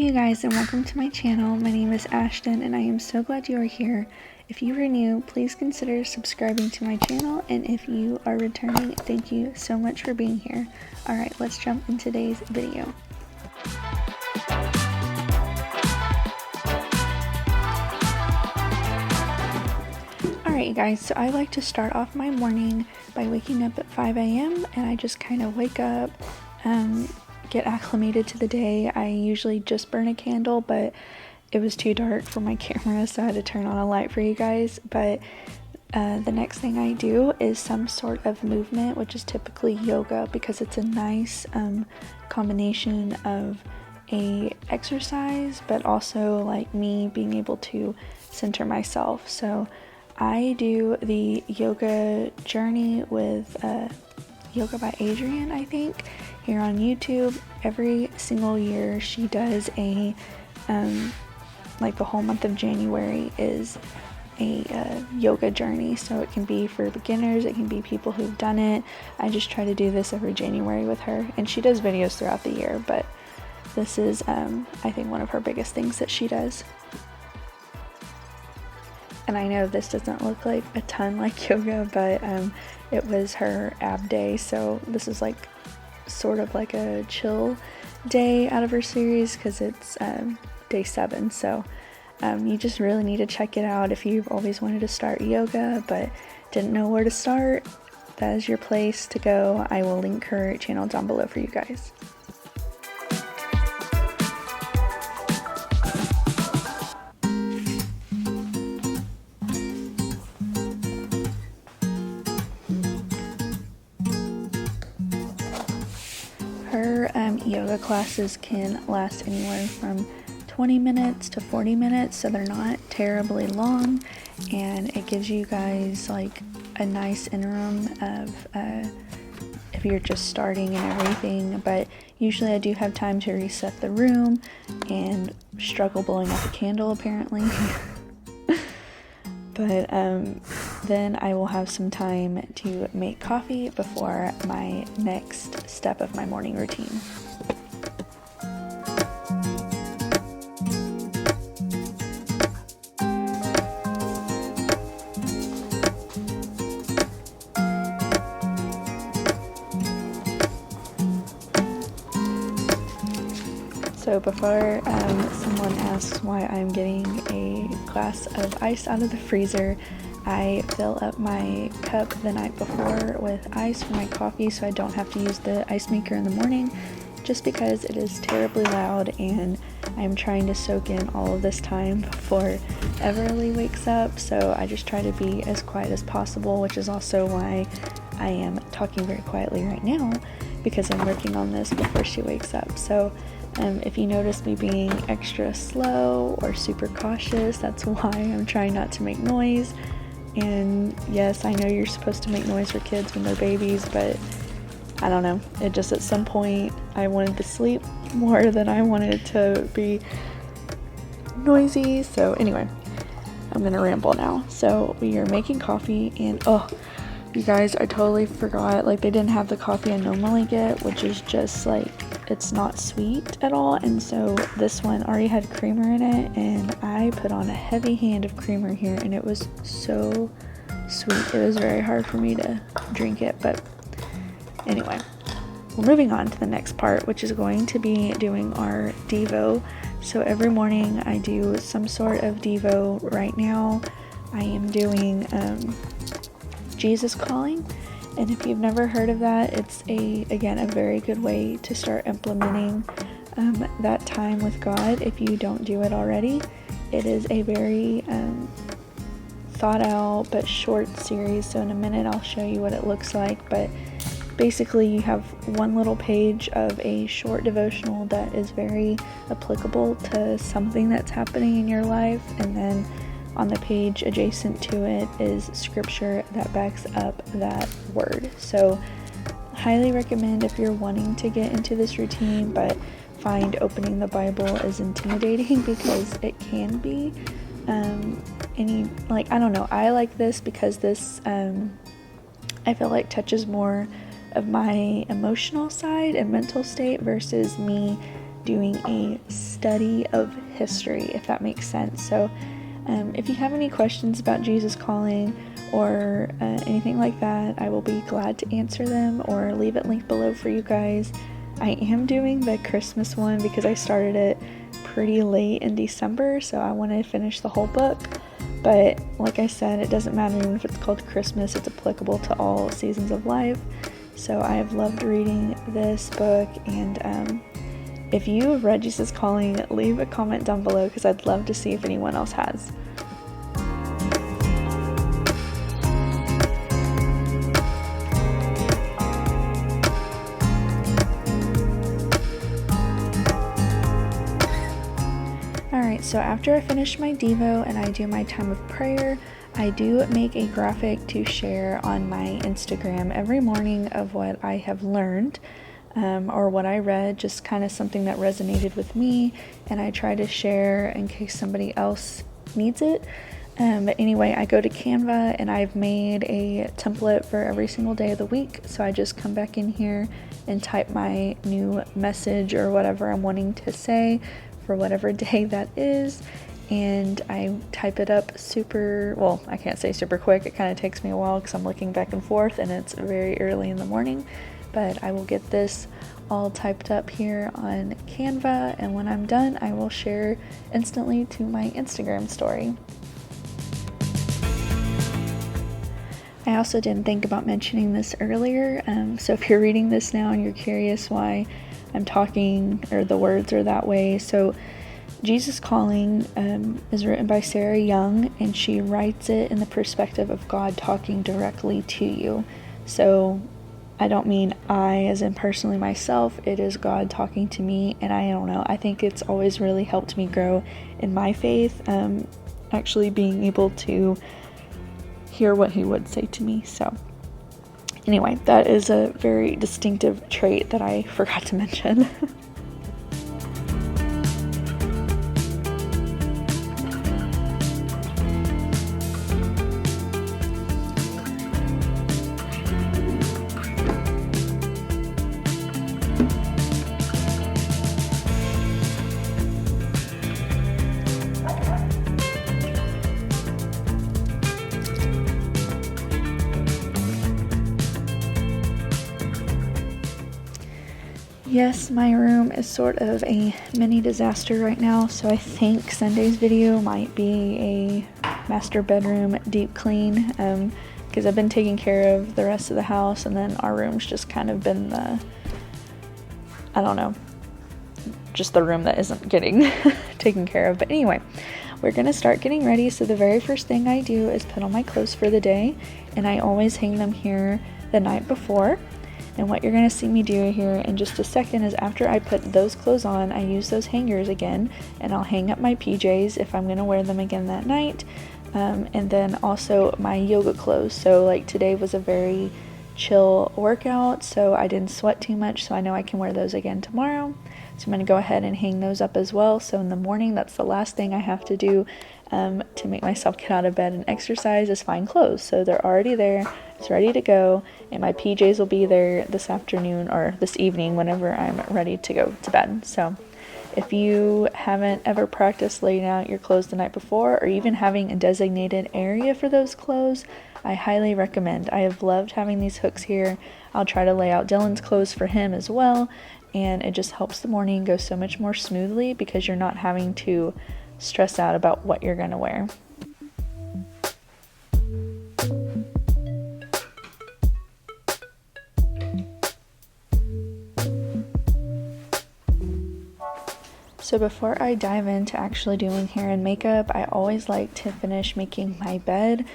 Hey you guys, and welcome to my channel. My name is Ashton and I am so glad you are here. If you are new, please consider subscribing to my channel, and if you are returning, thank you so much for being here. Alright, let's jump in today's video. Alright you guys, so I like to start off my morning by waking up at 5 a.m. and I just kind of wake up, get acclimated to the day. I usually just burn a candle, but it was too dark for my camera, so I had to turn on a light for you guys. But the next thing I do is some sort of movement, which is typically yoga, because it's a nice combination of a exercise, but also like me being able to center myself. So I do the yoga journey with Yoga by Adrienne, I think, here on YouTube. Every single year she does a like the whole month of January is a yoga journey, so it can be for beginners, it can be people who've done it. I just try to do this every January with her, and she does videos throughout the year, but this is I think one of her biggest things that she does. And I know this doesn't look like a ton like yoga, but it was her ab day, so this is like sort of like a chill day out of her series because it's day 7. So you just really need to check it out if you've always wanted to start yoga but didn't know where to start. That is your place to go. I will link her channel down below for you guys. Her yoga classes can last anywhere from 20 minutes to 40 minutes, so they're not terribly long, and it gives you guys like a nice interim of if you're just starting and everything. But usually I do have time to reset the room and struggle blowing out the candle apparently. But then I will have some time to make coffee before my next step of my morning routine. So before someone asks why I'm getting a glass of ice out of the freezer, I fill up my cup the night before with ice for my coffee so I don't have to use the ice maker in the morning, just because it is terribly loud and I'm trying to soak in all of this time before Everly wakes up. So I just try to be as quiet as possible, which is also why I am talking very quietly right now, because I'm working on this before she wakes up. So if you notice me being extra slow or super cautious, that's why I'm trying not to make noise. And yes, I know you're supposed to make noise for kids when they're babies, but I don't know, it just at some point I wanted to sleep more than I wanted to be noisy. So anyway, I'm gonna ramble now. So we are making coffee, and oh you guys, I totally forgot, like they didn't have the coffee I normally get, which is just like, it's not sweet at all, and so this one already had creamer in it, and I put on a heavy hand of creamer here, and it was so sweet. It was very hard for me to drink it, but anyway, we're moving on to the next part, which is going to be doing our Devo. So every morning I do some sort of Devo. Right now I am doing Jesus Calling, and if you've never heard of that, it's again a very good way to start implementing that time with God if you don't do it already. It is a very thought out but short series, so in a minute I'll show you what it looks like. But basically you have one little page of a short devotional that is very applicable to something that's happening in your life, and then on the page adjacent to it is scripture that backs up that word. So highly recommend if you're wanting to get into this routine but find opening the Bible is intimidating, because it can be I don't know, I like this because this I feel like touches more of my emotional side and mental state versus me doing a study of history, if that makes sense. So if you have any questions about Jesus Calling or anything like that, I will be glad to answer them or leave it linked below for you guys. I am doing the Christmas one because I started it pretty late in December, so I want to finish the whole book. But like I said, it doesn't matter even if it's called Christmas, it's applicable to all seasons of life. So I have loved reading this book, and if you have read Jesus Calling, leave a comment down below because I'd love to see if anyone else has. Alright, so after I finish my Devo and I do my time of prayer, I do make a graphic to share on my Instagram every morning of what I have learned. Or what I read, just kind of something that resonated with me, and I try to share in case somebody else needs it. But anyway, I go to Canva and I've made a template for every single day of the week. So I just come back in here and type my new message or whatever I'm wanting to say for whatever day that is. And I type it up I can't say super quick. It kind of takes me a while because I'm looking back and forth and it's very early in the morning. But I will get this all typed up here on Canva, and when I'm done, I will share instantly to my Instagram story. I also didn't think about mentioning this earlier, so if you're reading this now and you're curious why I'm talking or the words are that way, so Jesus Calling is written by Sarah Young, and she writes it in the perspective of God talking directly to you. So I don't mean I as in personally myself, it is God talking to me, and I don't know, I think it's always really helped me grow in my faith, actually being able to hear what he would say to me. So anyway, that is a very distinctive trait that I forgot to mention. Yes, my room is sort of a mini disaster right now, so I think Sunday's video might be a master bedroom deep clean, because I've been taking care of the rest of the house, and then our room's just kind of been just the room that isn't getting taken care of. But anyway, we're gonna start getting ready. So the very first thing I do is put on my clothes for the day, and I always hang them here the night before. And what you're going to see me do here in just a second is after I put those clothes on, I use those hangers again, and I'll hang up my PJs if I'm going to wear them again that night, and then also my yoga clothes. So like today was a very chill workout, so I didn't sweat too much, so I know I can wear those again tomorrow. So I'm going to go ahead and hang those up as well. So in the morning, that's the last thing I have to do to make myself get out of bed and exercise is find clothes. So they're already there, it's ready to go, and my PJs will be there this afternoon or this evening whenever I'm ready to go to bed. So if you haven't ever practiced laying out your clothes the night before, or even having a designated area for those clothes, I highly recommend. I have loved having these hooks here. I'll try to lay out Dylan's clothes for him as well, and it just helps the morning go so much more smoothly because you're not having to stress out about what you're going to wear. So before I dive into actually doing hair and makeup, I always like to finish making my bed,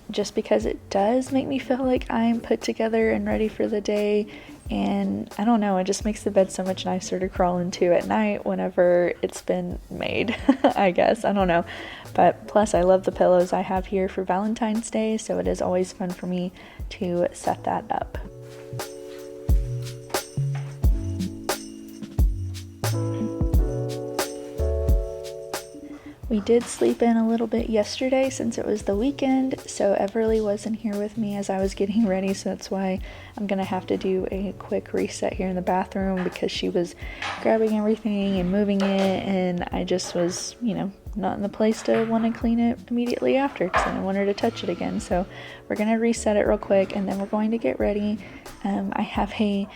just because it does make me feel like I'm put together and ready for the day. And I don't know, it just makes the bed so much nicer to crawl into at night whenever it's been made, I guess. I don't know. But plus, I love the pillows I have here for Valentine's Day, so it is always fun for me to set that up. We did sleep in a little bit yesterday since it was the weekend, so Everly wasn't here with me as I was getting ready, so that's why I'm gonna have to do a quick reset here in the bathroom because she was grabbing everything and moving it, and I just was, not in the place to want to clean it immediately after because I didn't want her to touch it again. So we're gonna reset it real quick and then we're going to get ready. I have a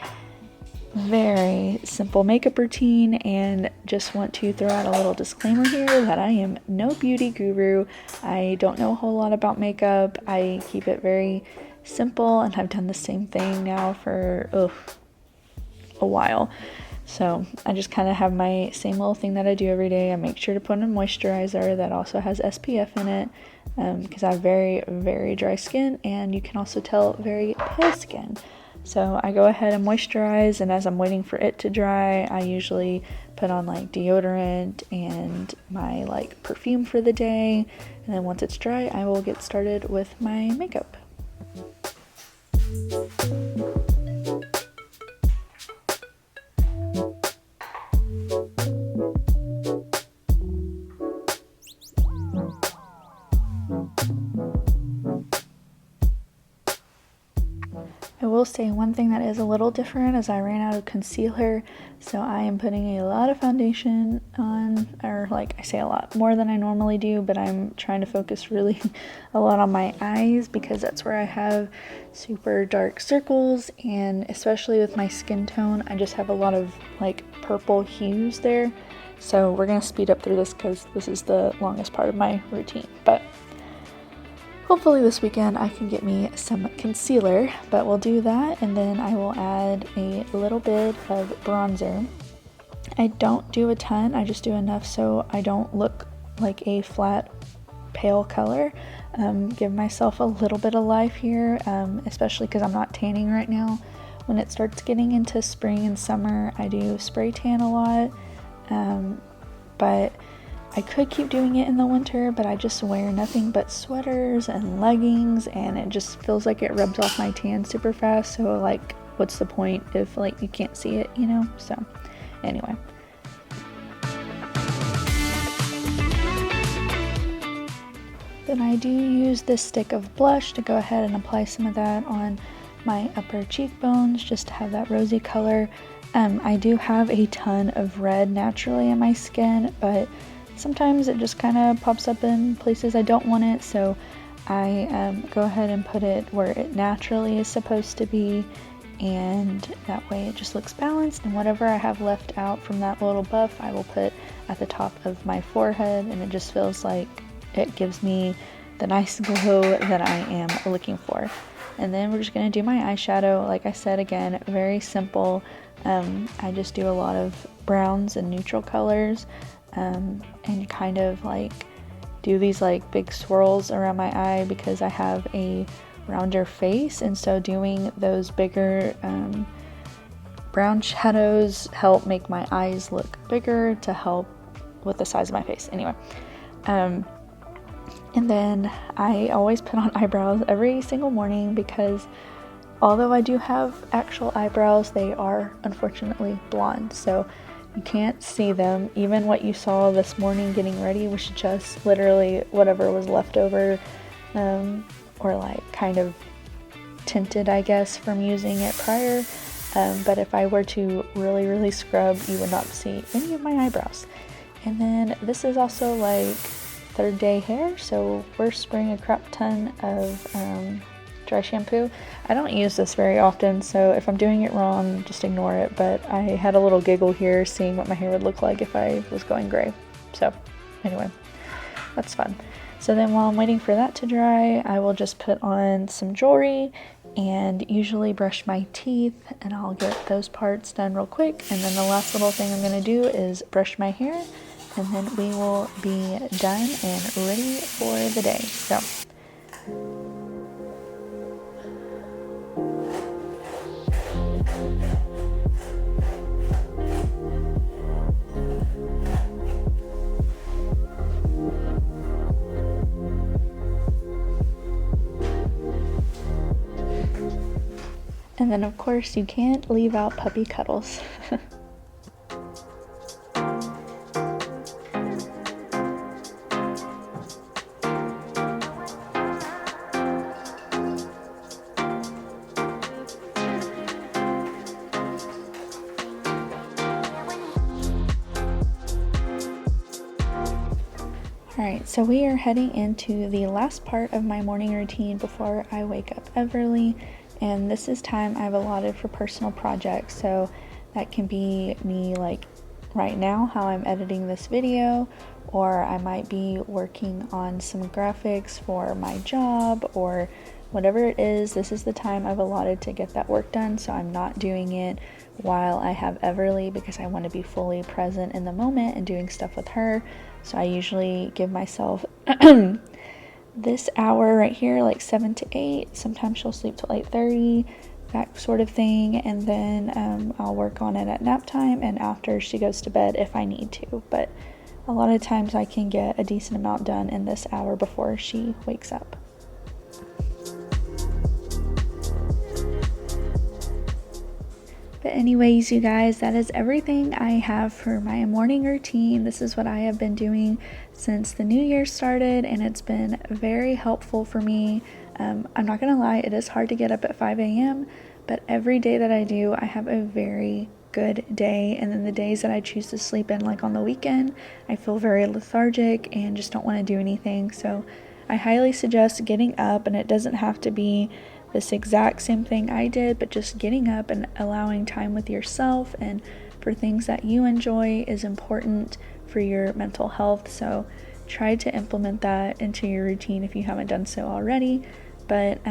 very simple makeup routine and just want to throw out a little disclaimer here that I am no beauty guru. I don't know a whole lot about makeup. I keep it very simple and I've done the same thing now for a while. So I just kind of have my same little thing that I do every day. I make sure to put on a moisturizer that also has SPF in it because I have very, very dry skin, and you can also tell very pale skin. So I go ahead and moisturize, and as I'm waiting for it to dry, I usually put on like deodorant and my like perfume for the day. And then once it's dry, I will get started with my makeup. I will say one thing that is a little different is I ran out of concealer, so I am putting a lot of foundation on, or like I say a lot, more than I normally do, but I'm trying to focus really a lot on my eyes because that's where I have super dark circles, and especially with my skin tone, I just have a lot of like purple hues there. So we're going to speed up through this because this is the longest part of my routine, but hopefully this weekend I can get me some concealer, but we'll do that, and then I will add a little bit of bronzer. I don't do a ton, I just do enough so I don't look like a flat pale color. Give myself a little bit of life here, especially because I'm not tanning right now. When it starts getting into spring and summer, I do spray tan a lot, but I could keep doing it in the winter, but I just wear nothing but sweaters and leggings, and it just feels like it rubs off my tan super fast. So like, what's the point if like you can't see it, So anyway. Then I do use this stick of blush to go ahead and apply some of that on my upper cheekbones just to have that rosy color. I do have a ton of red naturally in my skin, but sometimes it just kind of pops up in places I don't want it, so I go ahead and put it where it naturally is supposed to be, and that way it just looks balanced, and whatever I have left out from that little buff I will put at the top of my forehead, and it just feels like it gives me the nice glow that I am looking for. And then we're just going to do my eyeshadow. Like I said, again, very simple. I just do a lot of browns and neutral colors. And kind of like do these like big swirls around my eye because I have a rounder face, and so doing those bigger brown shadows help make my eyes look bigger to help with the size of my face. Anyway, and then I always put on eyebrows every single morning because although I do have actual eyebrows, they are unfortunately blonde, so you can't see them. Even what you saw this morning getting ready was just literally whatever was left over, or like kind of tinted, I guess, from using it prior. But if I were to really scrub, you would not see any of my eyebrows. And then this is also like third day hair, so we're spraying a crap ton of dry shampoo. I don't use this very often, so if I'm doing it wrong, just ignore it, but I had a little giggle here seeing what my hair would look like if I was going gray. So anyway, that's fun. So then while I'm waiting for that to dry, I will just put on some jewelry and usually brush my teeth, and I'll get those parts done real quick. And then the last little thing I'm going to do is brush my hair, and then we will be done and ready for the day. So and then of course you can't leave out puppy cuddles. Alright, so we are heading into the last part of my morning routine before I wake up Everly, and this is time I've allotted for personal projects. So that can be me like right now, how I'm editing this video, or I might be working on some graphics for my job, or whatever it is. This is the time I've allotted to get that work done, so I'm not doing it while I have Everly because I want to be fully present in the moment and doing stuff with her. So I usually give myself this hour right here, like 7 to 8. Sometimes she'll sleep till 8:30, that sort of thing, and then I'll work on it at nap time and after she goes to bed if I need to. But a lot of times I can get a decent amount done in this hour before she wakes up. But anyways, you guys, that is everything I have for my morning routine. This is what I have been doing since the new year started, and it's been very helpful for me. I'm not gonna lie, it is hard to get up at 5 a.m., but every day that I do, I have a very good day. And then the days that I choose to sleep in, like on the weekend, I feel very lethargic and just don't want to do anything. So I highly suggest getting up, and it doesn't have to be this exact same thing I did, but just getting up and allowing time with yourself and for things that you enjoy is important for your mental health. So try to implement that into your routine if you haven't done so already. But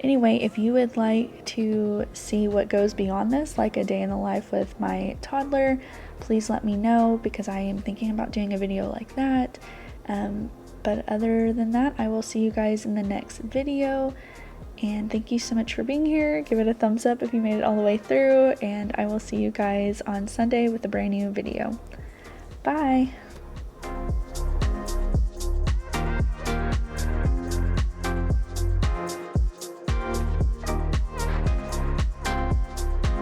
anyway, if you would like to see what goes beyond this, like a day in the life with my toddler, please let me know because I am thinking about doing a video like that. But other than that, I will see you guys in the next video. And thank you so much for being here. Give it a thumbs up if you made it all the way through, and I will see you guys on Sunday with a brand new video. Bye!